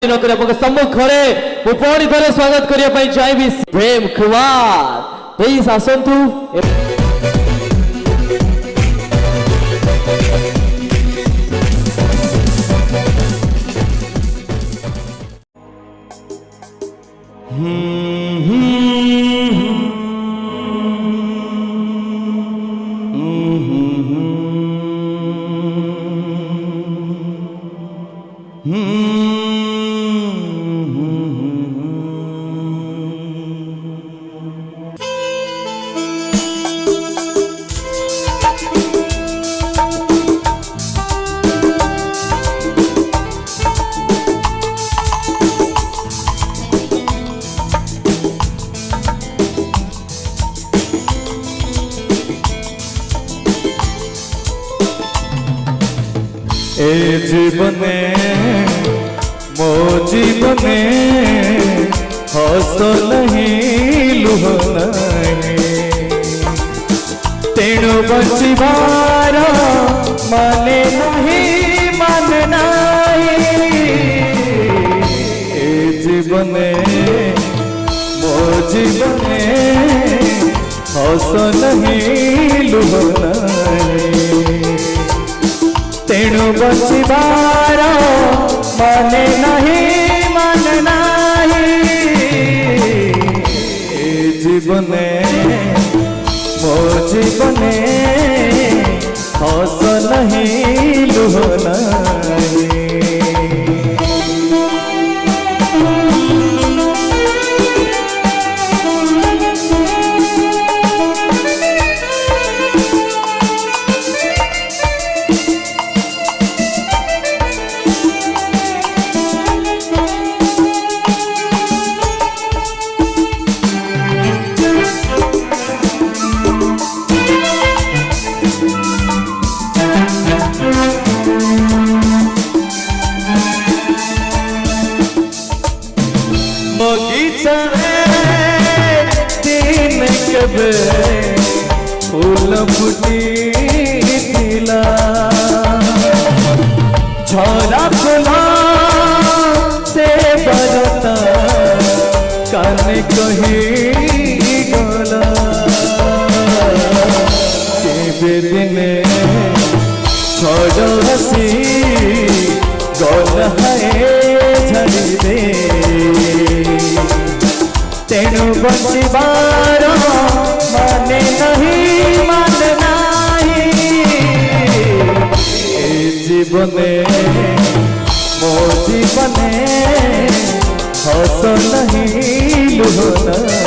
सम्मुख पुणी थे स्वागत करने चाहिए प्रेम कुमार प्लीज आसतु। ए जीवने मो जीवने हस नहीं लुह नहीं तेणु बचिबार माने नहीं मान नहीं। ए जीवने मो जीवने हस नहीं लुह नहीं तेणु बचिबार माने नहीं मान नहीं। जीवने मो जीवने हस नहीं लुह नहीं। बगीचा दिन कबे फूल फुटी दिला झरा फुला से बरता कान कही गला केबे दिने छोड़ हसी गल है झड़ी दे तेणु बचिबार माने नहीं मान नहीं। जीवने मो जीवने हस नहीं लुह नहीं।